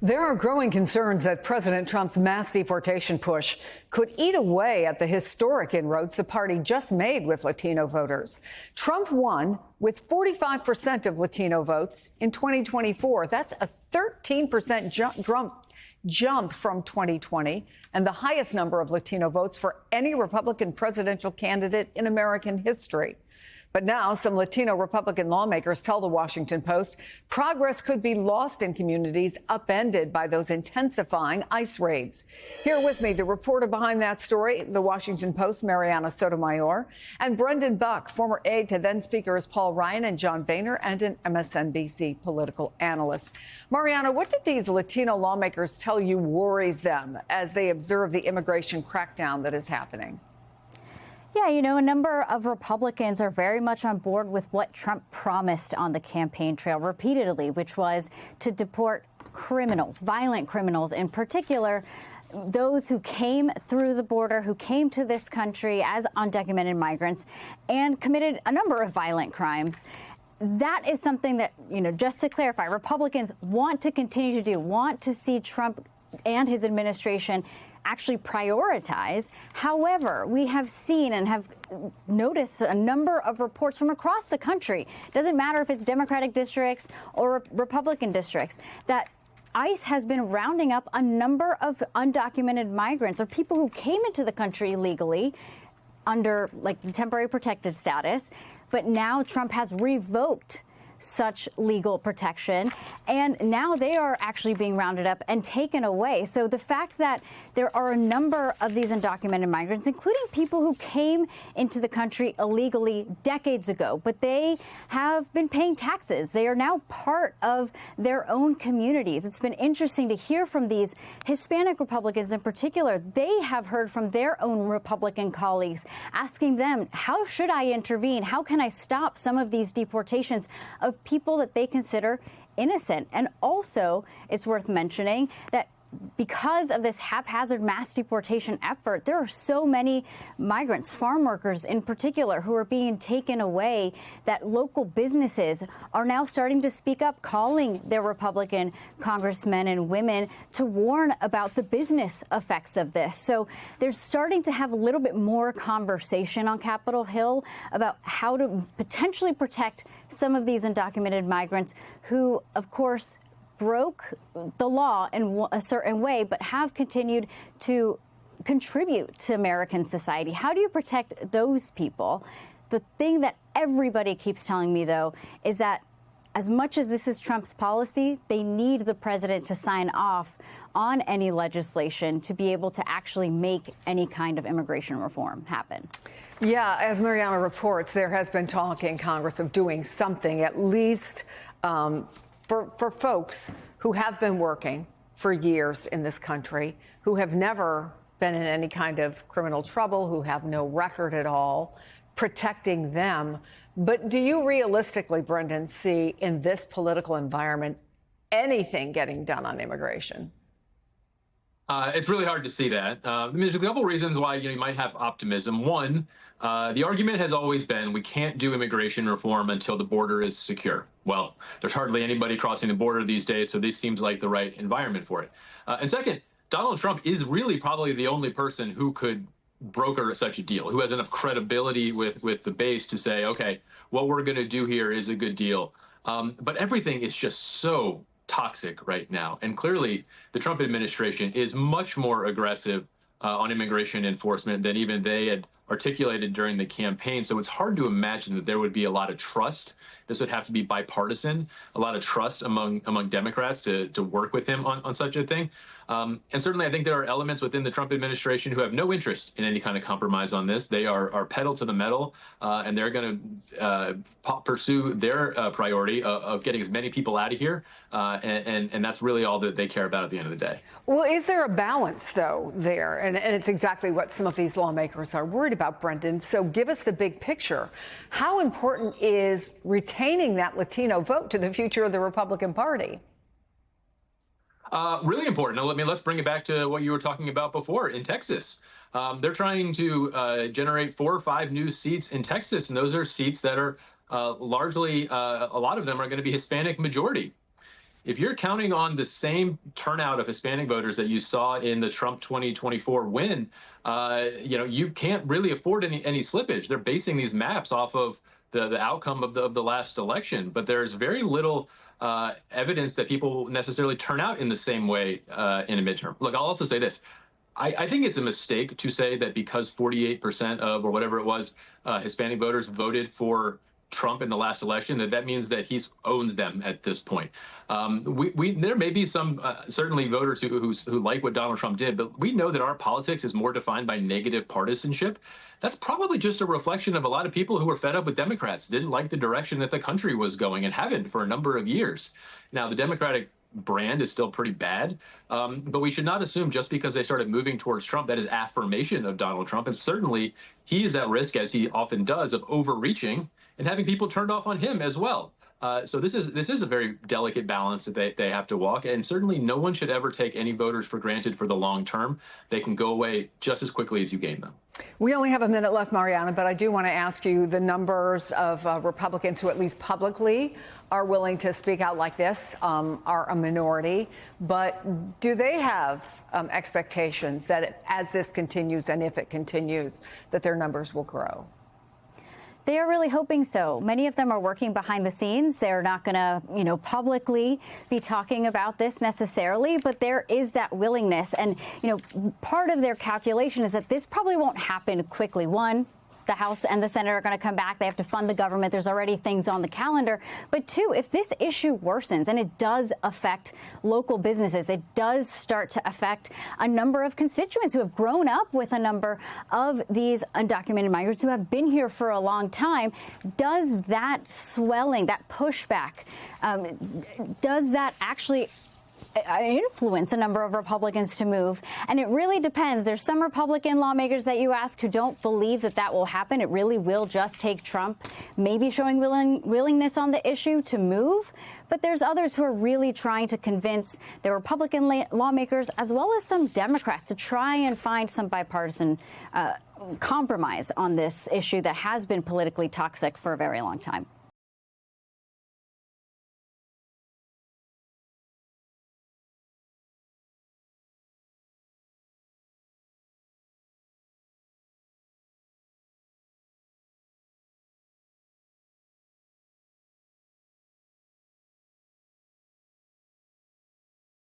There are growing concerns that President Trump's mass deportation push could eat away at the historic inroads the party just made with Latino voters. Trump won with 45% of Latino votes in 2024. That's a 13% jump from 2020 and the highest number of Latino votes for any Republican presidential candidate in American history. But now some Latino Republican lawmakers tell the Washington Post progress could be lost in communities upended by those intensifying ICE raids. Here with me, the reporter behind that story, the Washington Post, Mariana Sotomayor, and Brendan Buck, former aide to then Speakers Paul Ryan and John Boehner, and an MSNBC political analyst. Mariana, what did these Latino lawmakers tell you worries them as they observe the immigration crackdown that is happening? Yeah, you know, a number of Republicans are very much on board with what Trump promised on the campaign trail repeatedly, which was to deport criminals, violent criminals in particular, those who came through the border, who came to this country as undocumented migrants and committed a number of violent crimes. That is something that, you know, just to clarify, Republicans want to continue to do, want to see Trump and his administration actually prioritize. However, we have seen and have noticed a number of reports from across the country, doesn't matter if it's Democratic districts or Republican districts, that ICE has been rounding up a number of undocumented migrants or people who came into the country illegally under like the temporary protected status. But now Trump has revoked such legal protection, and now they are actually being rounded up and taken away. So the fact that there are a number of these undocumented migrants, including people who came into the country illegally decades ago, but they have been paying taxes. They are now part of their own communities. It's been interesting to hear from these Hispanic Republicans in particular. They have heard from their own Republican colleagues asking them, how should I intervene? How can I stop some of these deportations of people that they consider innocent? And also, it's worth mentioning that because of this haphazard mass deportation effort, there are so many migrants, farm workers in particular, who are being taken away that local businesses are now starting to speak up, calling their Republican congressmen and women to warn about the business effects of this. So they're starting to have a little bit more conversation on Capitol Hill about how to potentially protect some of these undocumented migrants who, of course, broke the law in a certain way, but have continued to contribute to American society. How do you protect those people? The thing that everybody keeps telling me, though, is that as much as this is Trump's policy, they need the president to sign off on any legislation to be able to actually make any kind of immigration reform happen. Yeah, as Mariana reports, there has been talk in Congress of doing something, at least for folks who have been working for years in this country, who have never been in any kind of criminal trouble, who have no record at all, protecting them. But do you realistically, Brendan, see in this political environment anything getting done on immigration? It's really hard to see that. I mean, there's a couple reasons why you might have optimism. One, the argument has always been we can't do immigration reform until the border is secure. Well, there's hardly anybody crossing the border these days, so this seems like the right environment for it. And second, Donald Trump is really probably the only person who could broker such a deal, who has enough credibility with the base to say, okay, what we're going to do here is a good deal. But everything is just so toxic right now. And clearly, the Trump administration is much more aggressive on immigration enforcement than even they had articulated during the campaign. So it's hard to imagine that there would be a lot of trust. This would have to be bipartisan, a lot of trust among Democrats to work with him on such a thing. And certainly, I think there are elements within the Trump administration who have no interest in any kind of compromise on this. They are pedal to the metal, and they're going to pursue their priority of getting as many people out of here. And that's really all that they care about at the end of the day. Well, is there a balance, though, there? And it's exactly what some of these lawmakers are worried about, Brendan. So give us the big picture. How important is retaining that Latino vote to the future of the Republican Party? Really important. I mean, let's bring it back to what you were talking about before in Texas. They're trying to generate 4 or 5 new seats in Texas, and those are seats that are largely, a lot of them are going to be Hispanic majority. if you're counting on the same turnout of Hispanic voters that you saw in the Trump 2024 win, you can't really afford any slippage. They're basing these maps off of the outcome of the last election, but there's very little evidence that people necessarily turn out in the same way in a midterm. Look, I'll also say this. I think it's a mistake to say that because 48% of, or whatever it was, Hispanic voters voted for Trump in the last election, that means that he owns them at this point. There may be some certainly voters who like what Donald Trump did, but we know that our politics is more defined by negative partisanship. That's probably just a reflection of a lot of people who were fed up with Democrats, didn't like the direction that the country was going, and haven't for a number of years. Now, the Democratic brand is still pretty bad, but we should not assume just because they started moving towards Trump that is affirmation of Donald Trump. And certainly he is at risk, as he often does, of overreaching and having people turned off on him as well. So this is a very delicate balance that they have to walk, and certainly no one should ever take any voters for granted for the long term. They can go away just as quickly as you gain them. We only have a minute left, Mariana, but I do want to ask you, the numbers of Republicans who at least publicly are willing to speak out like this are a minority. But do they have expectations that as this continues, and if it continues, that their numbers will grow? They are really hoping so. Many of them are working behind the scenes. They're not going to, publicly be talking about this necessarily, but there is that willingness. And, part of their calculation is that this probably won't happen quickly. One, the House and the Senate are going to come back. They have to fund the government. There's already things on the calendar. But two, if this issue worsens, and it does affect local businesses, it does start to affect a number of constituents who have grown up with a number of these undocumented migrants who have been here for a long time, does that swelling, that pushback, does that actually influence a number of Republicans to move? And it really depends. There's some Republican lawmakers that you ask who don't believe that will happen. It really will just take Trump maybe showing willingness on the issue to move. But there's others who are really trying to convince the Republican lawmakers as well as some Democrats to try and find some bipartisan compromise on this issue that has been politically toxic for a very long time.